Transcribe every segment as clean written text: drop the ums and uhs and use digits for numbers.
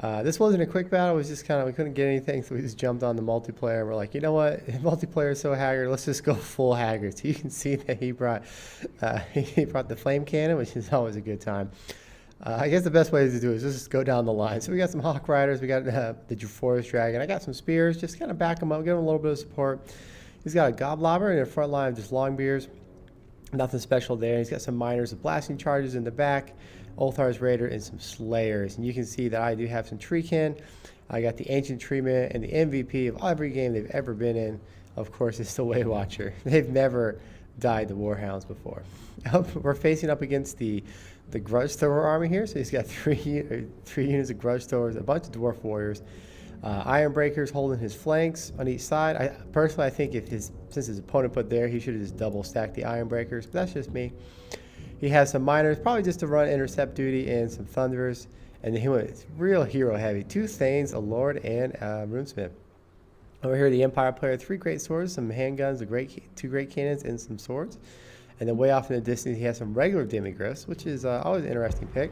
This wasn't a quick battle. It was just kind of, we couldn't get anything, so we just jumped on the multiplayer. We're like, you know what? Multiplayer is so haggard. Let's just go full haggard. So you can see that he brought the flame cannon, which is always a good time. I guess the best way to do it is just go down the line. So we got some Hawk Riders. We got the Forest Dragon. I got some spears. Just kind of back him up, give him a little bit of support. He's got a Goblobber in the front line of just Longbeards. Nothing special there. He's got some miners with blasting charges in the back, Ulthar's Raider, and some Slayers. And you can see that I do have some Treekin. I got the Ancient Treeman, and the MVP of every game they've ever been in, of course, is the Waywatcher. They've never died to Warhounds before. We're facing up against the Grudge Thrower army here. So he's got three units of Grudge Throwers, a bunch of Dwarf Warriors. Iron Breakers holding his flanks on each side. Personally, I think since his opponent put there, he should have just double stacked the Iron Breakers, but that's just me. He has some miners, probably just to run intercept duty, and some Thunderers, and then he went real hero heavy. 2 Thanes, a Lord, and a Runesmith. Over here, the Empire player, 3 great swords, some handguns, 2 great cannons, and some swords. And then way off in the distance, he has some regular Demigryphs, which is always an interesting pick.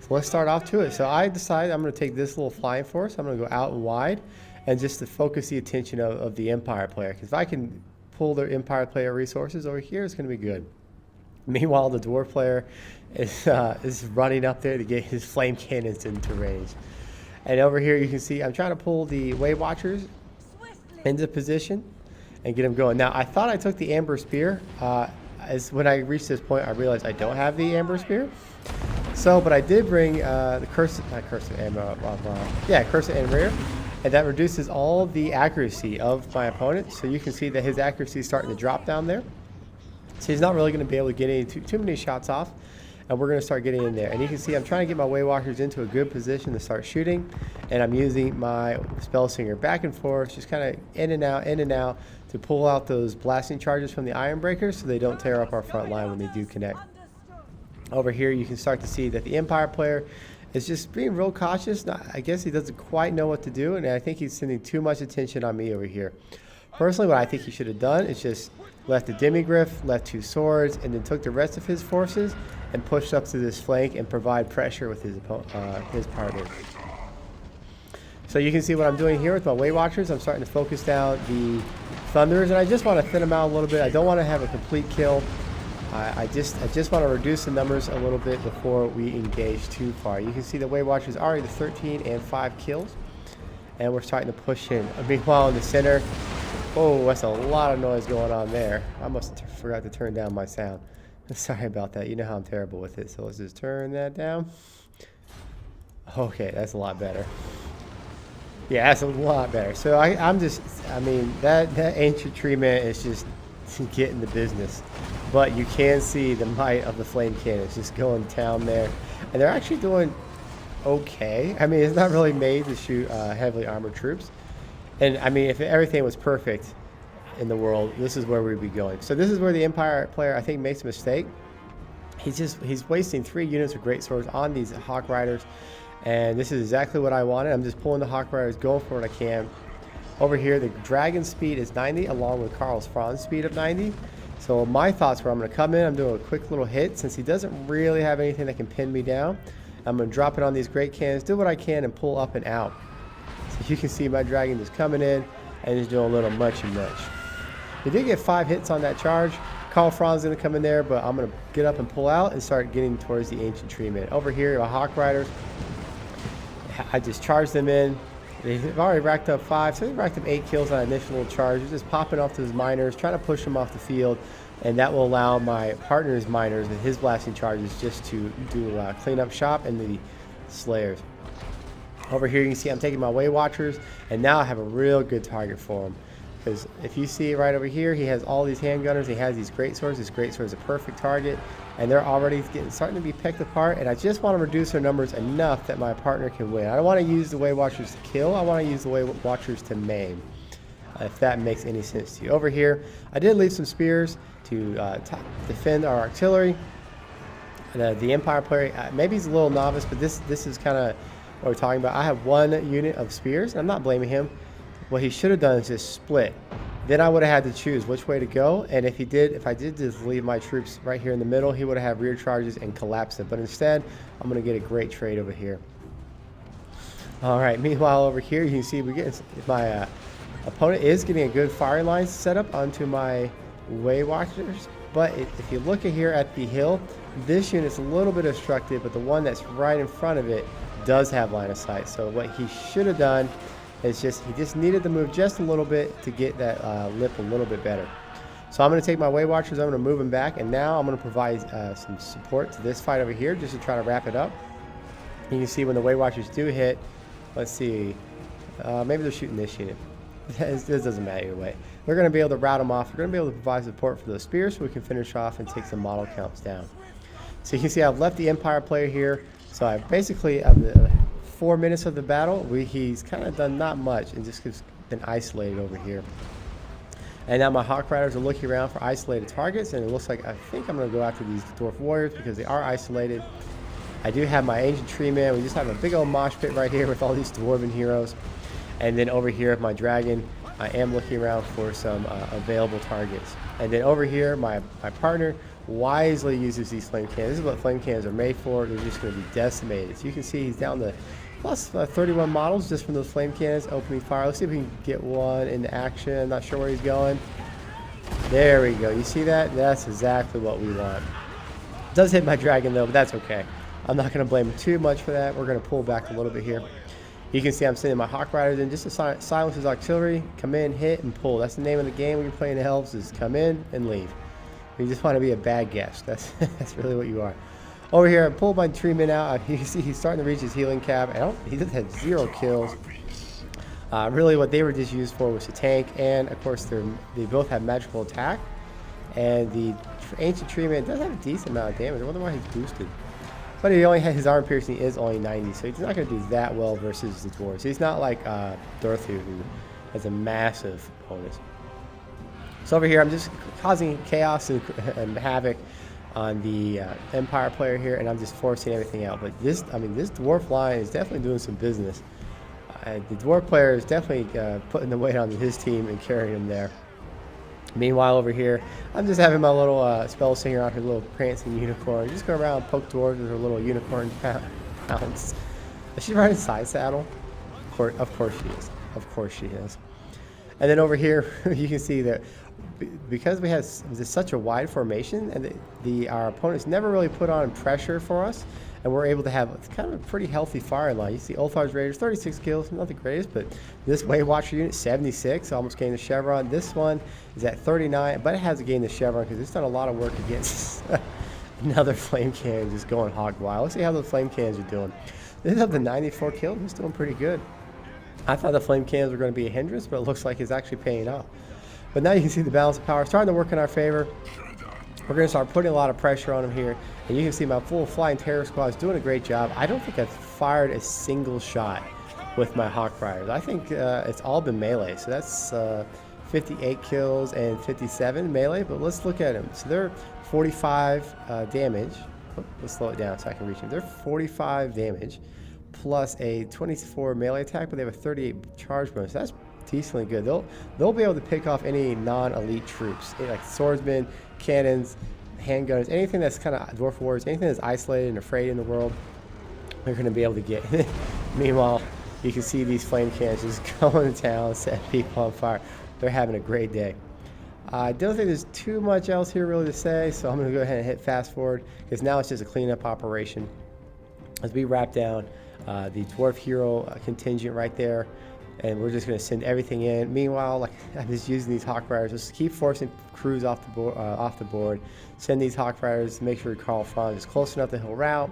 So let's start off to it. So I decided I'm going to take this little flying force. I'm going to go out and wide, and just to focus the attention of the Empire player. Because if I can pull their Empire player resources over here, it's going to be good. Meanwhile, the Dwarf player is running up there to get his flame cannons into range. And over here, you can see I'm trying to pull the Waywatchers into position and get them going. Now, I thought I took the Amber Spear. When I reached this point, I realized I don't have the Amber Spear. But I did bring the Cursed Enrare, and that reduces all the accuracy of my opponent. So you can see that his accuracy is starting to drop down there. So he's not really going to be able to get too many shots off, and we're going to start getting in there. And you can see I'm trying to get my Waywatchers into a good position to start shooting, and I'm using my Spellsinger back and forth, just kind of in and out to pull out those blasting charges from the Iron Breakers so they don't tear up our front line when they do connect. Over here, you can start to see that the Empire player is just being real cautious. I guess he doesn't quite know what to do, and I think he's sending too much attention on me over here. Personally, what I think he should have done is just left the Demigryph, left 2 swords, and then took the rest of his forces and pushed up to this flank and provide pressure with his partner. So you can see what I'm doing here with my Waywatchers. I'm starting to focus down the Thunderers, and I just want to thin them out a little bit. I don't want to have a complete kill. I just want to reduce the numbers a little bit before we engage too far. You can see the Waywatchers already 13 and 5 kills, and we're starting to push in. Meanwhile, in the center, oh, that's a lot of noise going on there. I must have forgot to turn down my sound. Sorry about that. You know how I'm terrible with it. So let's just turn that down. Okay, that's a lot better. Yeah, that's a lot better. So I mean, that Ancient Treeman is just getting the business. But you can see the might of the flame cannons just going down there. And they're actually doing okay. I mean, it's not really made to shoot heavily armored troops. And I mean, if everything was perfect in the world, this is where we'd be going. So this is where the Empire player, I think, makes a mistake. He's wasting 3 units of great swords on these Hawk Riders. And this is exactly what I wanted. I'm just pulling the Hawk Riders, going for what I can. Over here, the Dragon speed is 90, along with Karl's Franz speed of 90. So my thoughts were, I'm going to come in, I'm doing a quick little hit. Since he doesn't really have anything that can pin me down, I'm going to drop it on these great cannons, do what I can, and pull up and out. So you can see my Dragon just coming in and just doing a little much and much. We did get 5 hits on that charge. Karl Franz is going to come in there, but I'm going to get up and pull out and start getting towards the Ancient Treeman. Over here, the Hawk Riders, I just charged them in. They've already racked up 5, so they racked up 8 kills on initial little charge. They're just popping off those miners, trying to push them off the field, and that will allow my partner's miners and his blasting charges just to do clean up shop and the Slayers. Over here, you can see I'm taking my Waywatchers, and now I have a real good target for him. Because if you see right over here, he has all these handgunners, he has these great swords. This great sword is a perfect target, and they're already starting to be picked apart, and I just want to reduce their numbers enough that my partner can win. I don't want to use the Waywatchers to kill, I want to use the Waywatchers to maim, if that makes any sense to you. Over here, I did leave some spears to defend our artillery. The Empire player, maybe he's a little novice, but this is kind of what we're talking about. I have 1 unit of spears, and I'm not blaming him. What he should have done is just split. Then I would have had to choose which way to go, and if I did just leave my troops right here in the middle, he would have rear charges and collapse it. But instead, I'm going to get a great trade over here. All right, meanwhile over here, you can see we get my opponent is getting a good firing line set up onto my Way Watchers. But if you look at here at the hill, this unit's a little bit obstructed, but the one that's right in front of it does have line of sight. So what he should have done is he just needed to move just a little bit to get that lip a little bit better. So I'm going to take my Way Watchers, I'm going to move them back, and now I'm going to provide some support to this fight over here just to try to wrap it up. You can see when the Way Watchers do hit, let's see, maybe they're shooting this unit. This doesn't matter either way. We're going to be able to route them off. We're going to be able to provide support for those spears so we can finish off and take some model counts down. So you can see I've left the Empire player here. So I basically, the 4 minutes of the battle, he's kind of done not much and just been isolated over here. And now my Hawk Riders are looking around for isolated targets, and it looks like I think I'm going to go after these Dwarf Warriors because they are isolated. I do have my Ancient Tree Man. We just have a big old mosh pit right here with all these Dwarven heroes. And then over here, my Dragon, I am looking around for some available targets. And then over here, my partner wisely uses these flame cannons. This is what flame cannons are made for. They're just going to be decimated. So you can see he's down to plus 31 models just from those flame cannons opening fire. Let's see if we can get one into action. I'm not sure where he's going. There we go. You see that? That's exactly what we want. Does hit my Dragon though, but that's okay. I'm not going to blame him too much for that. We're going to pull back a little bit here. You can see I'm sending my Hawk Riders in just to silence his artillery. Come in, hit, and pull. That's the name of the game when you're playing the elves, is come in and leave. You just want to be a bad guest. That's really what you are. Over here, I pulled my Tree Man out. You can see he's starting to reach his healing cap. He just had 0 kills. Really what they were just used for was to tank, and of course they both have magical attack. And the Ancient Tree Man does have a decent amount of damage. I wonder why he's boosted. But he only had his armor piercing is only 90, so he's not going to do that well versus the dwarves. He's not like Dorothy, who has a massive bonus. So over here, I'm just causing chaos and havoc on the Empire player here, and I'm just forcing everything out. But this dwarf line is definitely doing some business. The dwarf player is definitely putting the weight on his team and carrying him there. Meanwhile, over here, I'm just having my little spell singer out here, little prancing unicorn. Just go around and poke dwarves with her little unicorn pounce. Is she riding side saddle? Of course she is. Of course she is. And then over here, you can see that because we have such a wide formation, and our opponents never really put on pressure for us, and we're able to have kind of a pretty healthy fire line. You see Ulthar's Raiders, 36 kills, not the greatest, but this Way Watcher unit, 76, almost gained the Chevron. This one is at 39, but it has to gain the Chevron because it's done a lot of work against another Flame Cannon just going hog wild. Let's see how the Flame Cannons are doing. This is up to 94 kills, it's doing pretty good. I thought the Flame Cannons were going to be a hindrance, but it looks like it's actually paying off. But now you can see the balance of power starting to work in our favor. We're going to start putting a lot of pressure on them here. And you can see my full Flying Terror Squad is doing a great job. I don't think I've fired a single shot with my Hawk Riders. I think it's all been melee. So that's 58 kills and 57 melee. But let's look at them. So they're 45 damage. Let's slow it down so I can reach them. They're 45 damage plus a 24 melee attack, but they have a 38 charge bonus. That's decently good. They'll be able to pick off any non-elite troops, like swordsmen, cannons, handgunners, anything that's kind of dwarf warriors, anything that's isolated and afraid in the world, they're going to be able to get. Meanwhile, you can see these flame cannons just going to town, setting people on fire. They're having a great day. I don't think there's too much else here really to say, so I'm going to go ahead and hit fast forward because now it's just a cleanup operation as we wrap down the dwarf hero contingent right there. And we're just going to send everything in. Meanwhile, like I'm just using these Hawk Riders, just keep forcing crews off the board. Send these Hawk Riders, make sure Carl Franz is close enough that he'll route,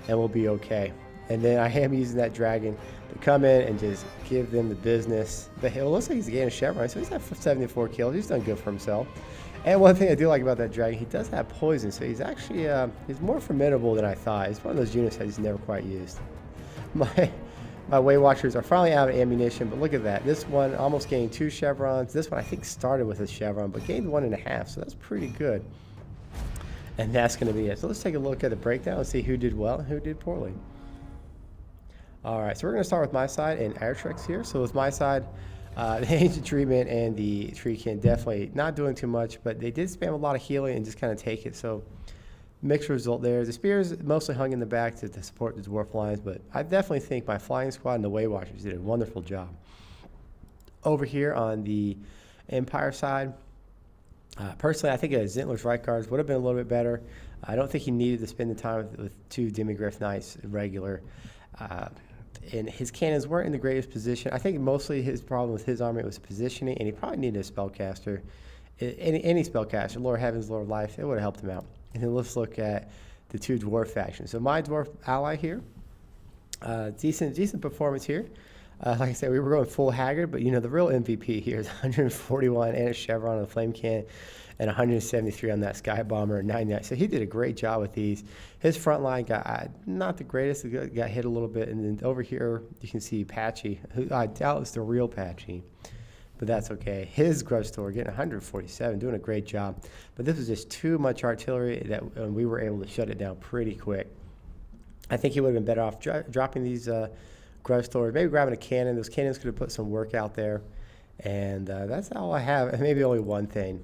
and we'll be okay. And then I am using that Dragon to come in and just give them the business. But it looks like he's getting a Chevron, so he's at 74 kills. He's done good for himself. And one thing I do like about that Dragon, he does have poison, so he's actually he's more formidable than I thought. He's one of those units that he's never quite used. My Way Watchers are finally out of ammunition, but look at that. This one almost gained 2 chevrons. This one I think started with a chevron, but gained 1.5, so that's pretty good. And that's going to be it. So let's take a look at the breakdown and see who did well and who did poorly. All right, so we're going to start with my side and Airtrex here. So with my side, the Ancient Tree Man and the Tree King definitely not doing too much, but they did spam a lot of healing and just kind of take it. So mixed result there. The spears mostly hung in the back to support the dwarf lines, but I definitely think my flying squad and the Way Watchers did a wonderful job. Over here on the Empire side, personally, I think Zintler's right guards would have been a little bit better. I don't think he needed to spend the time with 2 Demigryph Knights regular. And his cannons weren't in the greatest position. I think mostly his problem with his army was positioning, and he probably needed a spellcaster. Any spellcaster, Lord Heavens, Lord Life, it would have helped him out. And then let's look at the 2 dwarf factions. So my dwarf ally here, decent performance here. Like I said, we were going full haggard, but the real MVP here is 141 and a chevron on the flame can, and 173 on that sky bomber, 99. So he did a great job with these. His front line got not the greatest, got hit a little bit, and then over here you can see Patchy, who I doubt is the real Patchy, but that's okay. His grudge store getting 147, doing a great job. But this was just too much artillery that we were able to shut it down pretty quick. I think he would have been better off dropping these grudge stores, maybe grabbing a cannon. Those cannons could have put some work out there. And that's all I have, and maybe only one thing.